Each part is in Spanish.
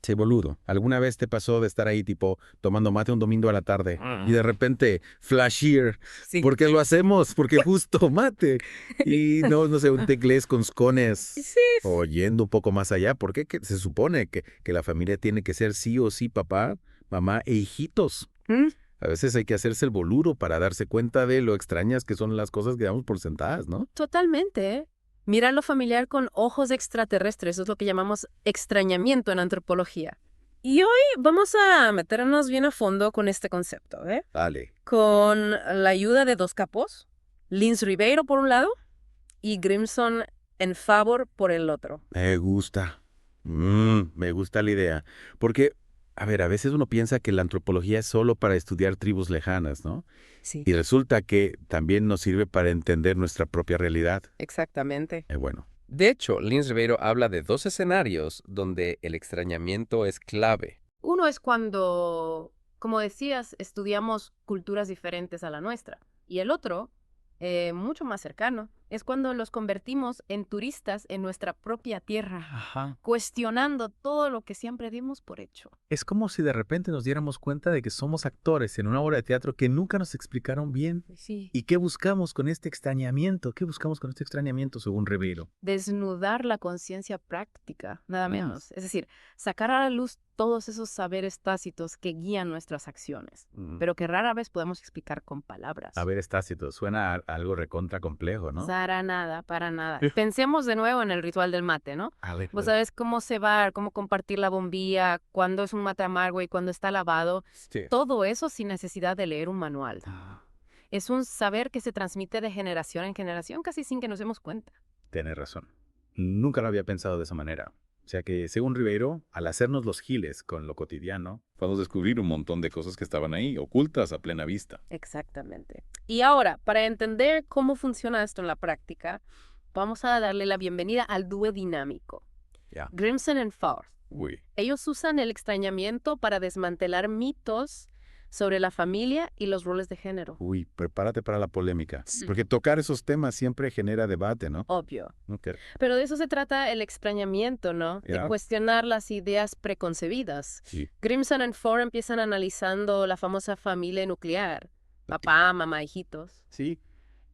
Sí, boludo. ¿Alguna vez te pasó de estar ahí, tipo, tomando mate un domingo a la tarde y de repente, flashear? Sí. ¿Por qué lo hacemos? Porque justo mate. Y no sé, un teclés con scones. Sí. O yendo un poco más allá, ¿por qué? Que se supone que la familia tiene que ser sí o sí papá, mamá e hijitos. Mm, A veces hay que hacerse el boludo para darse cuenta de lo extrañas que son las cosas que damos por sentadas, ¿no? Totalmente, ¿eh? Mirar lo familiar con ojos extraterrestres, eso es lo que llamamos extrañamiento en antropología. Y hoy vamos a meternos bien a fondo con este concepto, ¿eh? Dale. Con la ayuda de dos capos, Lins Ribeiro por un lado y Grimson en Favor por el otro. Me gusta. Me gusta la idea. Porque, a ver, a veces uno piensa que la antropología es solo para estudiar tribus lejanas, ¿no? Sí, Y resulta que también nos sirve para entender nuestra propia realidad. exactamente. Bueno, De hecho, Lins Ribeiro habla de dos escenarios donde el extrañamiento es clave. Uno es cuando, como decías, estudiamos culturas diferentes a la nuestra. Y el otro, mucho más cercano, es cuando los convertimos en turistas en nuestra propia tierra, Ajá. cuestionando todo lo que siempre dimos por hecho. Es como si de repente nos diéramos cuenta de que somos actores en una obra de teatro que nunca nos explicaron bien. Sí. ¿Y qué buscamos con este extrañamiento? ¿Qué buscamos con este extrañamiento, según Ribeiro? Desnudar la conciencia práctica, nada Mm. menos. Es decir, sacar a la luz todos esos saberes tácitos que guían nuestras acciones, pero que rara vez podemos explicar con palabras. A ver, Estácito, suena a algo recontra complejo, ¿no? Para nada, para nada. Pensemos de nuevo en el ritual del mate, ¿no? A ver, Vos sabés cómo cebar, cómo compartir la bombilla, cuándo es un mate amargo y cuándo está lavado. Sí. Todo eso sin necesidad de leer un manual. Ah, Es un saber que se transmite de generación en generación casi sin que nos demos cuenta. tienes razón. Nunca lo había pensado de esa manera. O sea que, según Ribeiro, al hacernos los giles con lo cotidiano, Podemos descubrir un montón de cosas que estaban ahí, ocultas a plena vista. Exactamente. Y ahora, para entender cómo funciona esto en la práctica, vamos a darle la bienvenida al dúo dinámico. Ya. Grimson and Forth. Uy, Ellos usan el extrañamiento para desmantelar mitos sobre la familia y los roles de género. uy, prepárate para la polémica. Sí. Porque tocar esos temas siempre genera debate, ¿no? Obvio. Ok. Pero de eso se trata el extrañamiento, ¿no? De Ya. cuestionar las ideas preconcebidas. Sí. Grimson and Ford empiezan analizando la famosa familia nuclear. Papá, mamá, hijitos. Sí,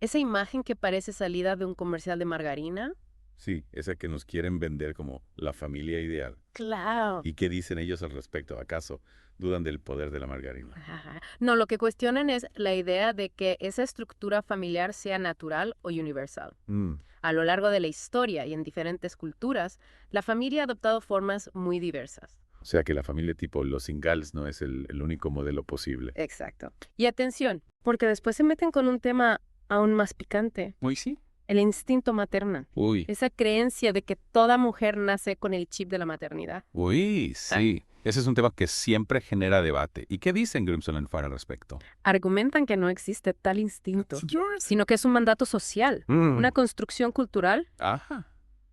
Esa imagen que parece salida de un comercial de margarina. sí, esa que nos quieren vender como la familia ideal. Claro. ¿Y qué dicen ellos al respecto? ¿Acaso dudan del poder de la margarina? Ajá. No, lo que cuestionan es la idea de que esa estructura familiar sea natural o universal. Mm, A lo largo de la historia y en diferentes culturas, la familia ha adoptado formas muy diversas. O sea que la familia tipo los Ingalls no es el único modelo posible. Exacto. Y atención, porque después se meten con un tema aún más picante, Uy, sí. el instinto maternal. Uy. Esa creencia de que toda mujer nace con el chip de la maternidad. Uy, sí. Ese es un tema que siempre genera debate. ¿Y qué dicen Grimson and Farr al respecto? Argumentan que no existe tal instinto, sino que es un mandato social, una construcción cultural. Ajá.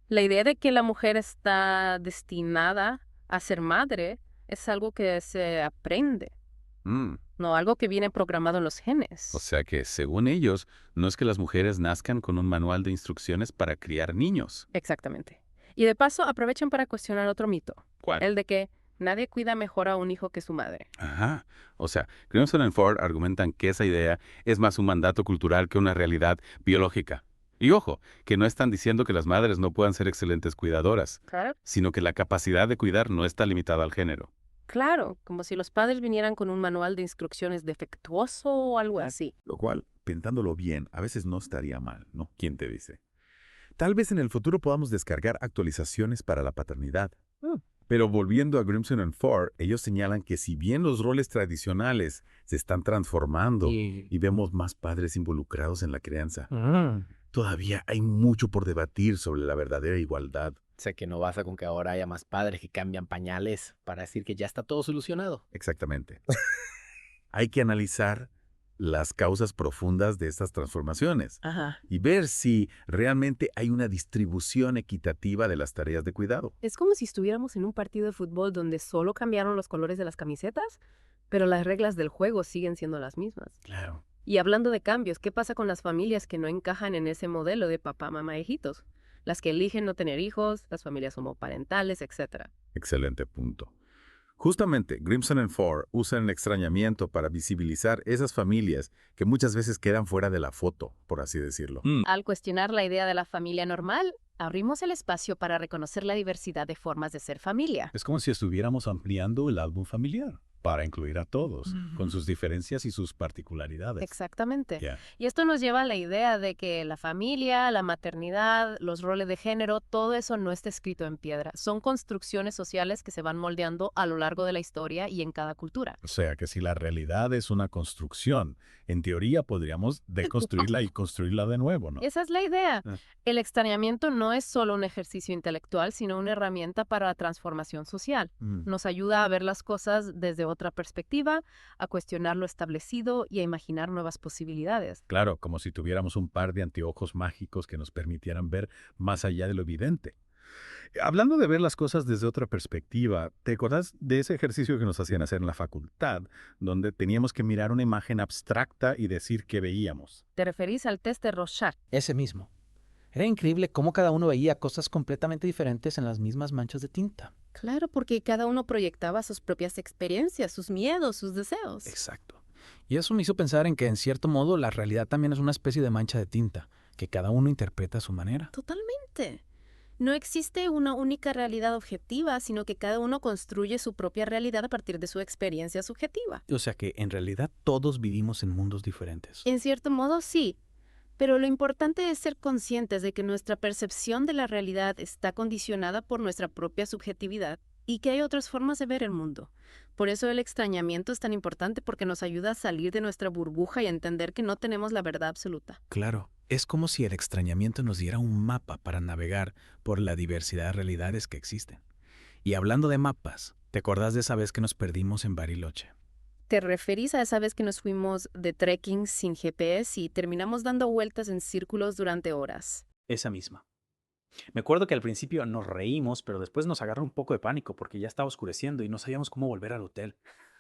La idea de que la mujer está destinada a ser madre es algo que se aprende, Mm. no algo que viene programado en los genes. O sea que, según ellos, no es que las mujeres nazcan con un manual de instrucciones para criar niños. Exactamente. Y de paso aprovechan para cuestionar otro mito, ¿Cuál? el de que nadie cuida mejor a un hijo que su madre. Ajá. O sea, Grimson and Ford argumentan que esa idea es más un mandato cultural que una realidad biológica. Y ojo, que no están diciendo que las madres no puedan ser excelentes cuidadoras, Claro. sino que la capacidad de cuidar no está limitada al género. Claro, como si los padres vinieran con un manual de instrucciones defectuoso o algo así. lo cual, pensándolo bien, a veces no estaría mal, ¿no? ¿Quién te dice? Tal vez en el futuro podamos descargar actualizaciones para la paternidad. Pero volviendo a Grimson and Ford, ellos señalan que si bien los roles tradicionales se están transformando y vemos más padres involucrados en la crianza, todavía hay mucho por debatir sobre la verdadera igualdad. Sé que no basta con que ahora haya más padres que cambian pañales para decir que ya está todo solucionado. Exactamente. Hay que analizar las causas profundas de estas transformaciones Ajá. y ver si realmente hay una distribución equitativa de las tareas de cuidado. Es como si estuviéramos en un partido de fútbol donde solo cambiaron los colores de las camisetas, pero las reglas del juego siguen siendo las mismas. Claro. Y hablando de cambios, ¿qué pasa con las familias que no encajan en ese modelo de papá, mamá, hijitos? Las que eligen no tener hijos, las familias homoparentales, etc. Excelente punto. Justamente, Grimson and Ford usan el extrañamiento para visibilizar esas familias que muchas veces quedan fuera de la foto, por así decirlo. Al cuestionar la idea de la familia normal, abrimos el espacio para reconocer la diversidad de formas de ser familia. Es como si estuviéramos ampliando el álbum familiar para incluir a todos, con sus diferencias y sus particularidades. Exactamente. Ya. Y esto nos lleva a la idea de que la familia, la maternidad, los roles de género, todo eso no está escrito en piedra. Son construcciones sociales que se van moldeando a lo largo de la historia y en cada cultura. O sea que si la realidad es una construcción, en teoría podríamos deconstruirla y construirla de nuevo, ¿no? Esa es la idea. Ah. El extrañamiento no es solo un ejercicio intelectual, sino una herramienta para la transformación social. Nos ayuda a ver las cosas desde otra perspectiva, a cuestionar lo establecido y a imaginar nuevas posibilidades. Claro, como si tuviéramos un par de anteojos mágicos que nos permitieran ver más allá de lo evidente. Hablando de ver las cosas desde otra perspectiva, ¿te acordás de ese ejercicio que nos hacían hacer en la facultad, donde teníamos que mirar una imagen abstracta y decir qué veíamos? ¿Te referís al test de Rorschach? Ese mismo. Era increíble cómo cada uno veía cosas completamente diferentes en las mismas manchas de tinta. Claro, porque cada uno proyectaba sus propias experiencias, sus miedos, sus deseos. Exacto. Y eso me hizo pensar en que, en cierto modo, la realidad también es una especie de mancha de tinta, que cada uno interpreta a su manera. Totalmente. No existe una única realidad objetiva, sino que cada uno construye su propia realidad a partir de su experiencia subjetiva. O sea que, en realidad, todos vivimos en mundos diferentes. En cierto modo, sí. Pero lo importante es ser conscientes de que nuestra percepción de la realidad está condicionada por nuestra propia subjetividad y que hay otras formas de ver el mundo. Por eso el extrañamiento es tan importante, porque nos ayuda a salir de nuestra burbuja y a entender que no tenemos la verdad absoluta. Claro, es como si el extrañamiento nos diera un mapa para navegar por la diversidad de realidades que existen. Y hablando de mapas, ¿te acordás de esa vez que nos perdimos en Bariloche? ¿Te referís a esa vez que nos fuimos de trekking sin GPS y terminamos dando vueltas en círculos durante horas? Esa misma. Me acuerdo que al principio nos reímos, pero después nos agarró un poco de pánico porque ya estaba oscureciendo y no sabíamos cómo volver al hotel.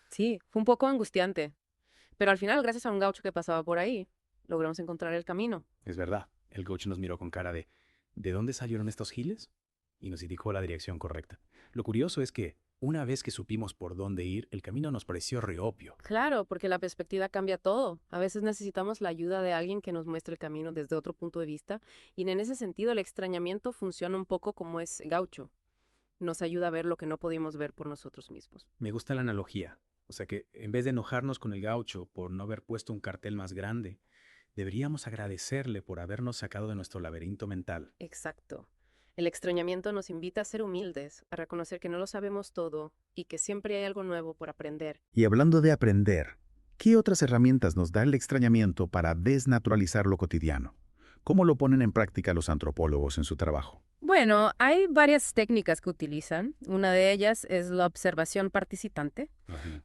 Sí, fue un poco angustiante. Pero al final, gracias a un gaucho que pasaba por ahí, logramos encontrar el camino. Es verdad, el coach nos miró con cara de ¿de dónde salieron estos giles? Y nos indicó la dirección correcta. Lo curioso es que, una vez que supimos por dónde ir, el camino nos pareció re obvio. Claro, porque la perspectiva cambia todo. A veces necesitamos la ayuda de alguien que nos muestre el camino desde otro punto de vista, y en ese sentido el extrañamiento funciona un poco como es gaucho. Nos ayuda a ver lo que no podíamos ver por nosotros mismos. Me gusta la analogía. O sea que, en vez de enojarnos con el gaucho por no haber puesto un cartel más grande, deberíamos agradecerle por habernos sacado de nuestro laberinto mental. Exacto. El extrañamiento nos invita a ser humildes, a reconocer que no lo sabemos todo y que siempre hay algo nuevo por aprender. Y hablando de aprender, ¿qué otras herramientas nos da el extrañamiento para desnaturalizar lo cotidiano? ¿Cómo lo ponen en práctica los antropólogos en su trabajo? Bueno, hay varias técnicas que utilizan. Una de ellas es la observación participante,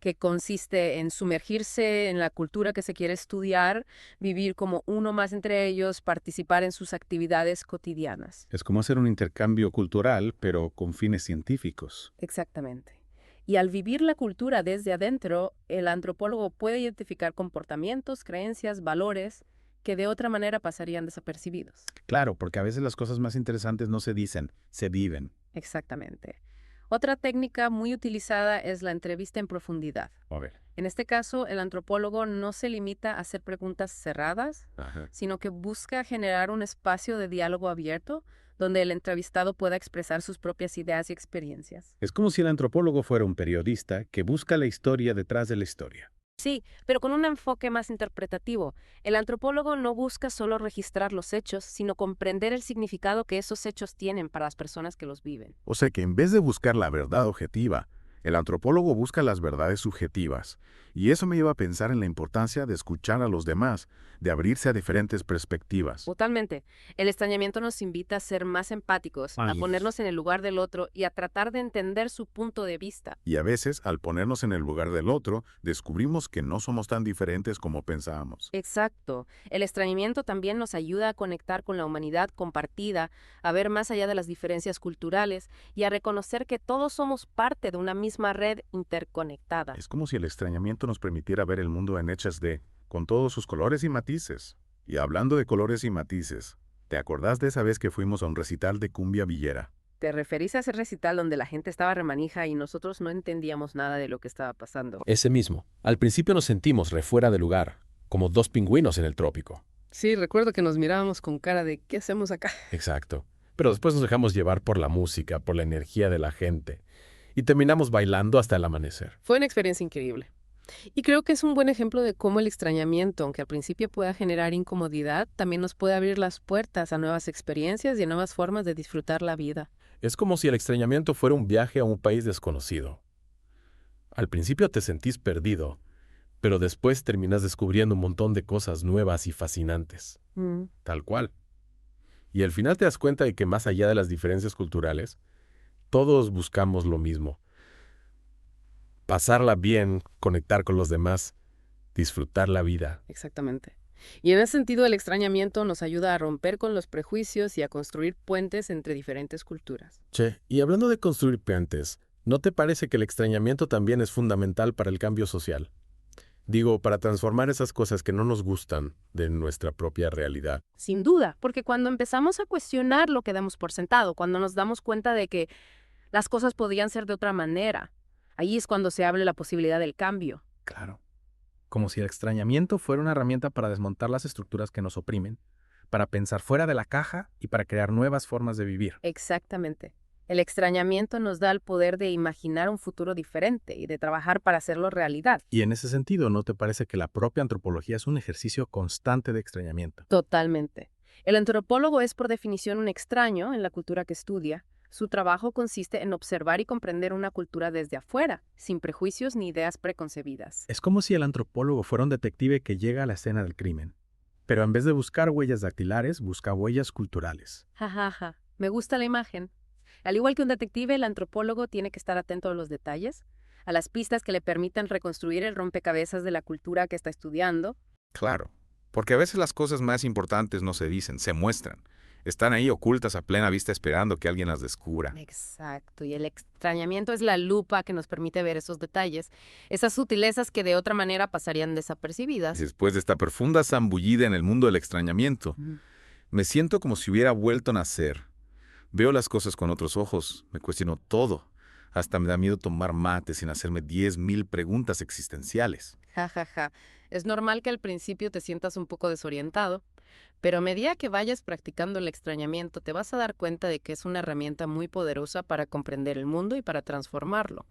que consiste en sumergirse en la cultura que se quiere estudiar, vivir como uno más entre ellos, participar en sus actividades cotidianas. Es como hacer un intercambio cultural, pero con fines científicos. Exactamente. Y al vivir la cultura desde adentro, el antropólogo puede identificar comportamientos, creencias, valores que de otra manera pasarían desapercibidos. Claro, porque a veces las cosas más interesantes no se dicen, se viven. Exactamente. Otra técnica muy utilizada es la entrevista en profundidad. A ver. En este caso, el antropólogo no se limita a hacer preguntas cerradas, sino que busca generar un espacio de diálogo abierto donde el entrevistado pueda expresar sus propias ideas y experiencias. Es como si el antropólogo fuera un periodista que busca la historia detrás de la historia. Sí, pero con un enfoque más interpretativo. El antropólogo no busca solo registrar los hechos, sino comprender el significado que esos hechos tienen para las personas que los viven. O sea que en vez de buscar la verdad objetiva, el antropólogo busca las verdades subjetivas. Y eso me lleva a pensar en la importancia de escuchar a los demás, de abrirse a diferentes perspectivas. Totalmente. El extrañamiento nos invita a ser más empáticos, a ponernos en el lugar del otro y a tratar de entender su punto de vista. Y a veces, al ponernos en el lugar del otro, descubrimos que no somos tan diferentes como pensábamos. Exacto. El extrañamiento también nos ayuda a conectar con la humanidad compartida, a ver más allá de las diferencias culturales y a reconocer que todos somos parte de una misma red interconectada. Es como si el extrañamiento nos permitiera ver el mundo en HD, con todos sus colores y matices. Y hablando de colores y matices, ¿te acordás de esa vez que fuimos a un recital de cumbia villera? ¿Te referís a ese recital donde la gente estaba remanija y nosotros no entendíamos nada de lo que estaba pasando? Ese mismo. Al principio nos sentimos re fuera de lugar, como dos pingüinos en el trópico. Sí, recuerdo que nos mirábamos con cara de ¿qué hacemos acá? Exacto. Pero después nos dejamos llevar por la música, por la energía de la gente. Y terminamos bailando hasta el amanecer. Fue una experiencia increíble. Y creo que es un buen ejemplo de cómo el extrañamiento, aunque al principio pueda generar incomodidad, también nos puede abrir las puertas a nuevas experiencias y a nuevas formas de disfrutar la vida. Es como si el extrañamiento fuera un viaje a un país desconocido. Al principio te sentís perdido, pero después terminas descubriendo un montón de cosas nuevas y fascinantes. Tal cual. Y al final te das cuenta de que más allá de las diferencias culturales, todos buscamos lo mismo. Pasarla bien, conectar con los demás, disfrutar la vida. Exactamente. Y en ese sentido el extrañamiento nos ayuda a romper con los prejuicios y a construir puentes entre diferentes culturas. Che, y hablando de construir puentes, ¿no te parece que el extrañamiento también es fundamental para el cambio social? Digo, para transformar esas cosas que no nos gustan de nuestra propia realidad. Sin duda, porque cuando empezamos a cuestionar lo que damos por sentado, cuando nos damos cuenta de que las cosas podían ser de otra manera, ahí es cuando se abre la posibilidad del cambio. Claro. Como si el extrañamiento fuera una herramienta para desmontar las estructuras que nos oprimen, para pensar fuera de la caja y para crear nuevas formas de vivir. Exactamente. El extrañamiento nos da el poder de imaginar un futuro diferente y de trabajar para hacerlo realidad. Y en ese sentido, ¿no te parece que la propia antropología es un ejercicio constante de extrañamiento? Totalmente. El antropólogo es por definición un extraño en la cultura que estudia. Su trabajo consiste en observar y comprender una cultura desde afuera, sin prejuicios ni ideas preconcebidas. Es como si el antropólogo fuera un detective que llega a la escena del crimen, pero en vez de buscar huellas dactilares, busca huellas culturales. Jajaja, me gusta la imagen. Al igual que un detective, el antropólogo tiene que estar atento a los detalles, a las pistas que le permitan reconstruir el rompecabezas de la cultura que está estudiando. Claro, porque a veces las cosas más importantes no se dicen, se muestran. Están ahí ocultas a plena vista esperando que alguien las descubra. Exacto, y el extrañamiento es la lupa que nos permite ver esos detalles, esas sutilezas que de otra manera pasarían desapercibidas. Después de esta profunda zambullida en el mundo del extrañamiento, me siento como si hubiera vuelto a nacer. Veo las cosas con otros ojos, me cuestiono todo. Hasta me da miedo tomar mate sin hacerme 10.000 preguntas existenciales. Jajaja, es normal que al principio te sientas un poco desorientado, pero a medida que vayas practicando el extrañamiento te vas a dar cuenta de que es una herramienta muy poderosa para comprender el mundo y para transformarlo.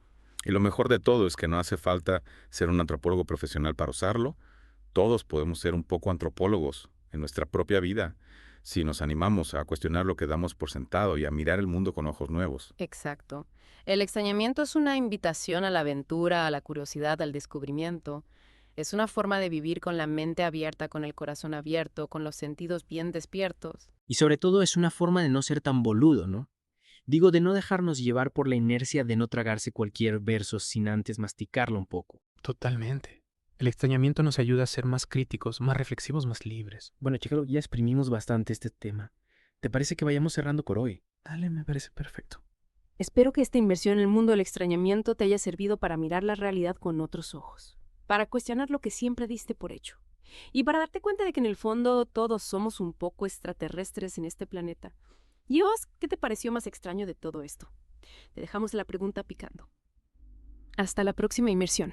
Y lo mejor de todo es que no hace falta ser un antropólogo profesional para usarlo. Todos podemos ser un poco antropólogos en nuestra propia vida, si nos animamos a cuestionar lo que damos por sentado y a mirar el mundo con ojos nuevos. Exacto. El extrañamiento es una invitación a la aventura, a la curiosidad, al descubrimiento. Es una forma de vivir con la mente abierta, con el corazón abierto, con los sentidos bien despiertos. Y sobre todo es una forma de no ser tan boludo, ¿no? Digo, de no dejarnos llevar por la inercia de no tragarse cualquier verso sin antes masticarlo un poco. Totalmente. El extrañamiento nos ayuda a ser más críticos, más reflexivos, más libres. Bueno, Chico, ya exprimimos bastante este tema. ¿Te parece que vayamos cerrando por hoy? Dale, me parece perfecto. Espero que esta inmersión en el mundo del extrañamiento te haya servido para mirar la realidad con otros ojos, para cuestionar lo que siempre diste por hecho, y para darte cuenta de que en el fondo todos somos un poco extraterrestres en este planeta. ¿Y vos qué te pareció más extraño de todo esto? Te dejamos la pregunta picando. Hasta la próxima inmersión.